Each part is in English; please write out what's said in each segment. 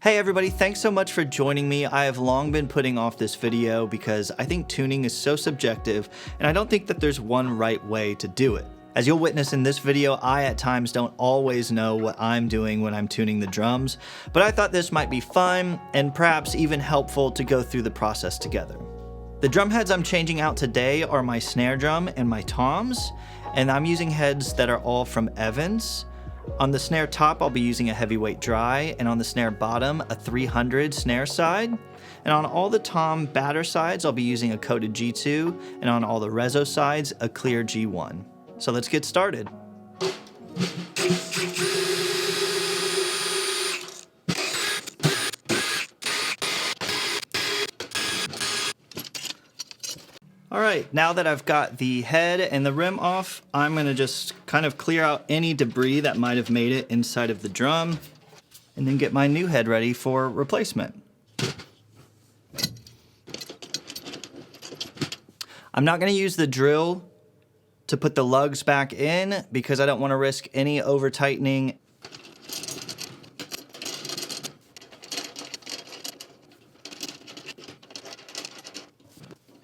Hey everybody, thanks so much for joining me. I have long been putting off this video because I think tuning is so subjective and I don't think that there's one right way to do it. As you'll witness in this video, I at times don't always know what I'm doing when I'm tuning the drums, but I thought this might be fun and perhaps even helpful to go through the process together. The drum heads I'm changing out today are my snare drum and my toms, and I'm using heads that are all from Evans. On the snare top, I'll be using a heavyweight dry, and on the snare bottom, a 300 snare side. And on all the tom batter sides, I'll be using a coated G2, and on all the reso sides, a clear G1. So let's get started. Alright, now that I've got the head and the rim off, I'm going to just kind of clear out any debris that might have made it inside of the drum, and then get my new head ready for replacement. I'm not going to use the drill to put the lugs back in because I don't want to risk any over tightening.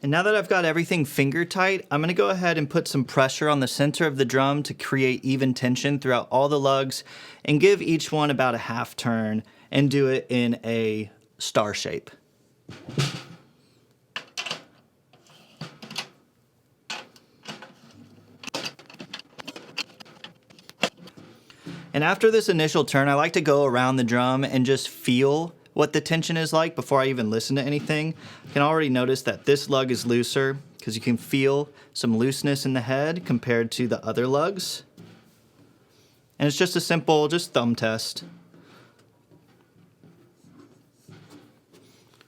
And now that I've got everything finger tight, I'm gonna go ahead and put some pressure on the center of the drum to create even tension throughout all the lugs and give each one about a half turn and do it in a star shape. And after this initial turn, I like to go around the drum and just feel what the tension is like before I even listen to anything. You can already notice that this lug is looser because you can feel some looseness in the head compared to the other lugs. And it's just a simple, thumb test.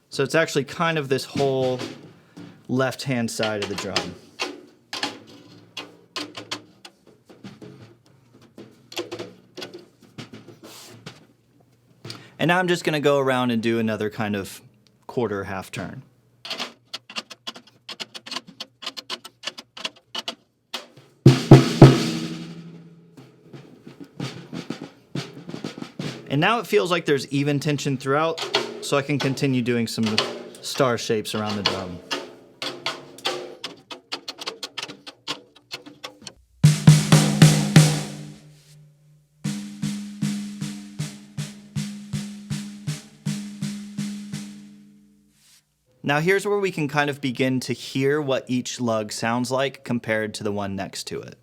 So it's actually kind of this whole left-hand side of the drum. And now I'm just going to go around and do another kind of quarter half turn. And now it feels like there's even tension throughout, so I can continue doing some star shapes around the drum. Now here's where we can kind of begin to hear what each lug sounds like compared to the one next to it.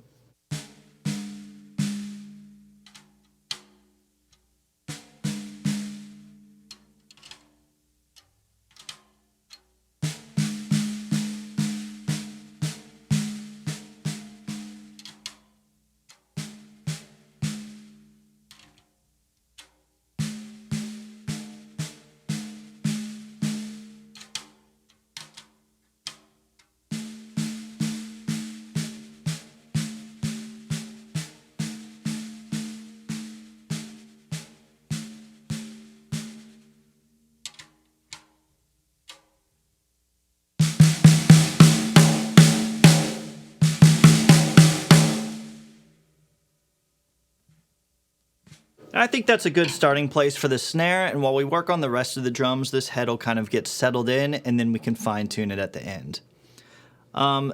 I think that's a good starting place for the snare, and while we work on the rest of the drums, this head will kind of get settled in, and then we can fine-tune it at the end.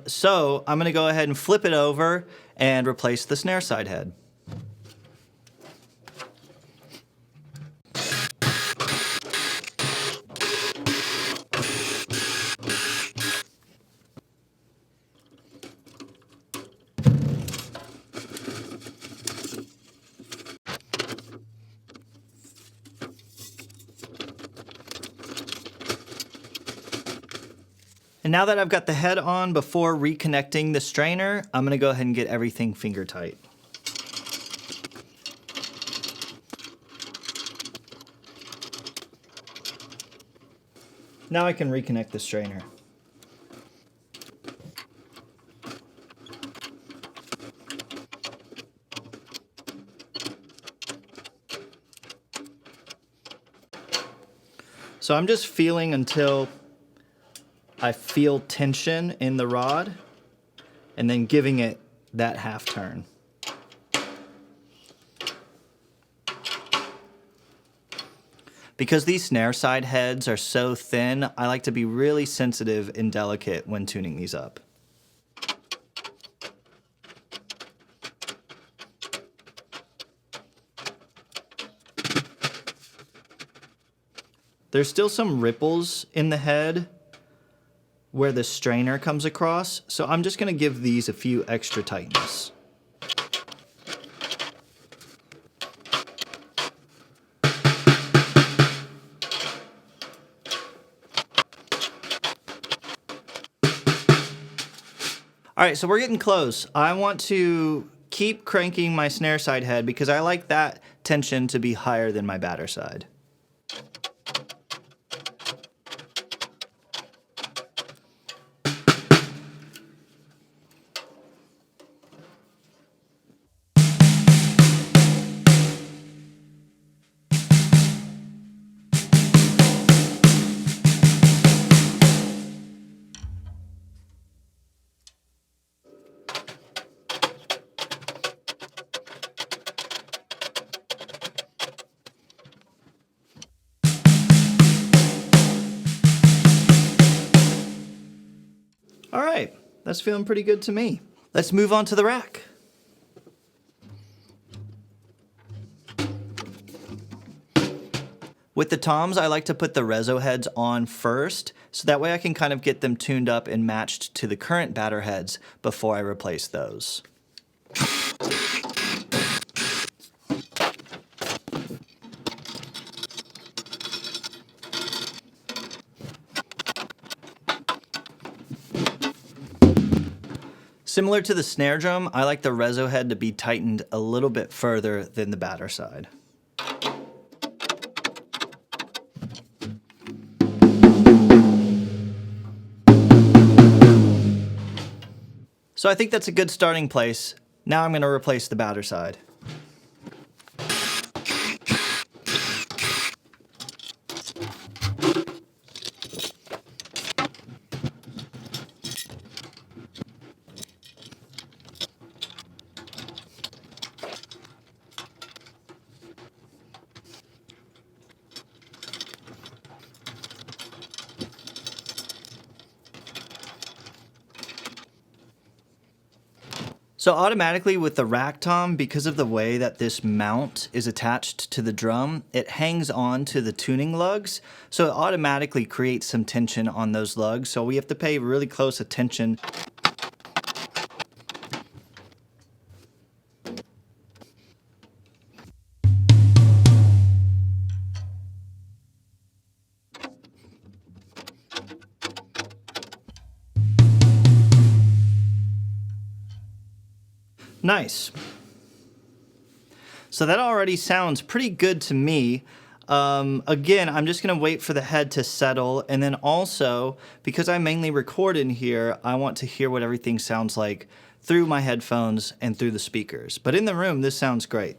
So I'm going to go ahead and flip it over and replace the snare side head. And now that I've got the head on, before reconnecting the strainer, I'm going to go ahead and get everything finger tight. Now I can reconnect the strainer. So I'm just feeling until I feel tension in the rod, and then giving it that half turn. Because these snare side heads are so thin, I like to be really sensitive and delicate when tuning these up. There's still some ripples in the head where the strainer comes across, so I'm just going to give these a few extra tightness. All right, so we're getting close. I want to keep cranking my snare side head because I like that tension to be higher than my batter side. All right, that's feeling pretty good to me. Let's move on to the rack. With the toms, I like to put the reso heads on first, so that way I can kind of get them tuned up and matched to the current batter heads before I replace those. Similar to the snare drum, I like the reso head to be tightened a little bit further than the batter side. So I think that's a good starting place. Now I'm going to replace the batter side. So automatically with the rack tom, because of the way that this mount is attached to the drum, it hangs on to the tuning lugs, so it automatically creates some tension on those lugs, so we have to pay really close attention. Nice. So that already sounds pretty good to me. Again, I'm just going to wait for the head to settle, and then also, because I mainly record in here, I want to hear what everything sounds like through my headphones and through the speakers. But in the room, this sounds great.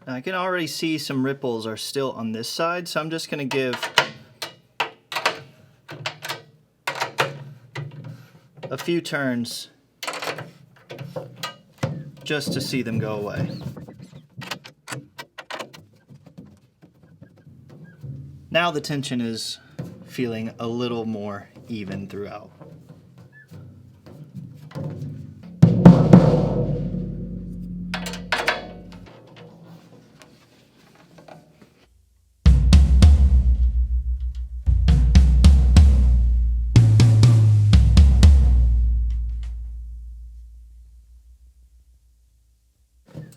Now I can already see some ripples are still on this side, so I'm just going to give a few turns just to see them go away. Now the tension is feeling a little more even throughout.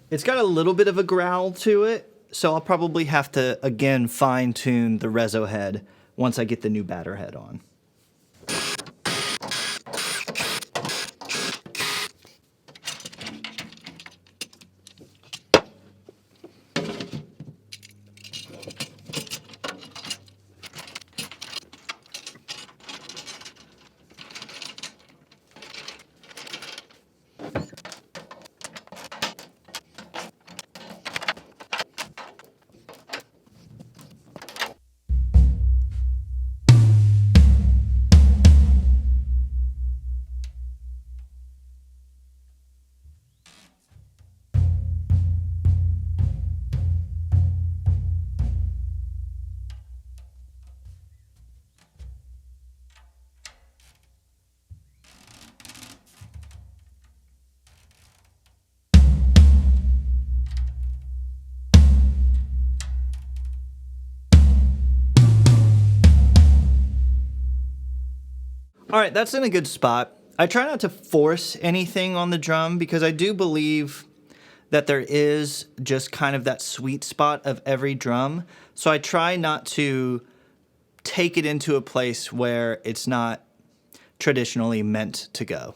It's got a little bit of a growl to it, so I'll probably have to, again, fine-tune the reso head once I get the new batter head on. All right, that's in a good spot. I try not to force anything on the drum because I do believe that there is just kind of that sweet spot of every drum. So I try not to take it into a place where it's not traditionally meant to go.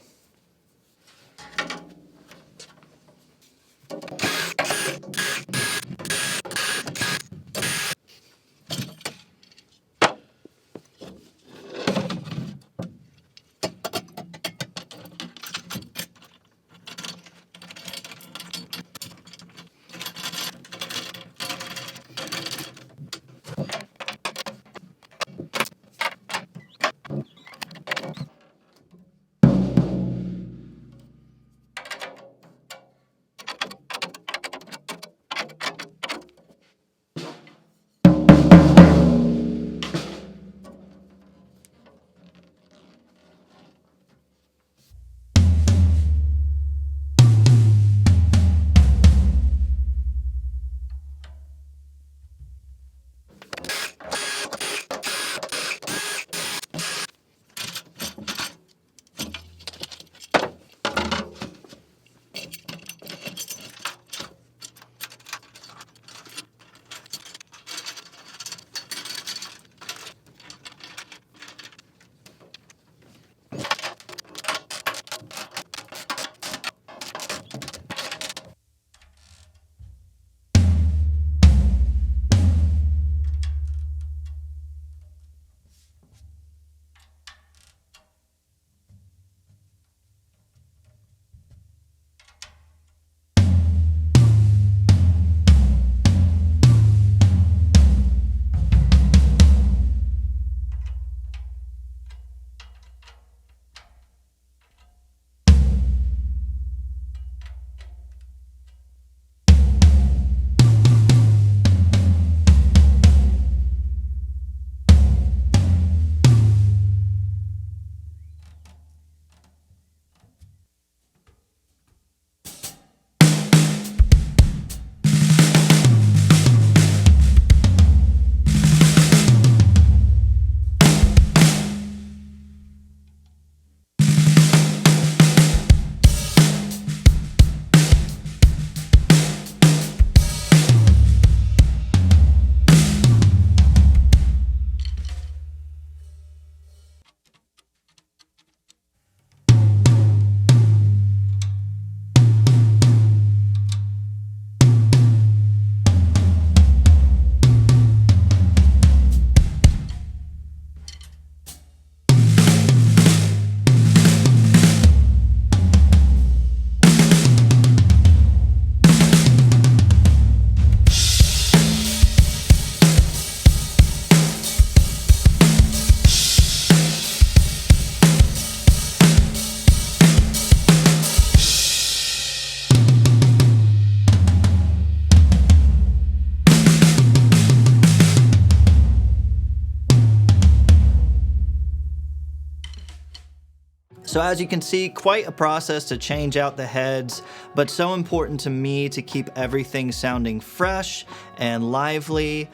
So as you can see, quite a process to change out the heads, but so important to me to keep everything sounding fresh and lively.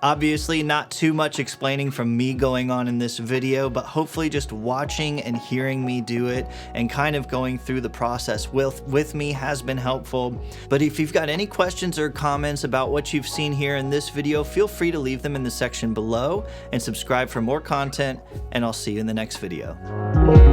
Obviously not too much explaining from me going on in this video, but hopefully just watching and hearing me do it and kind of going through the process with me has been helpful. But if you've got any questions or comments about what you've seen here in this video, feel free to leave them in the section below and subscribe for more content, and I'll see you in the next video.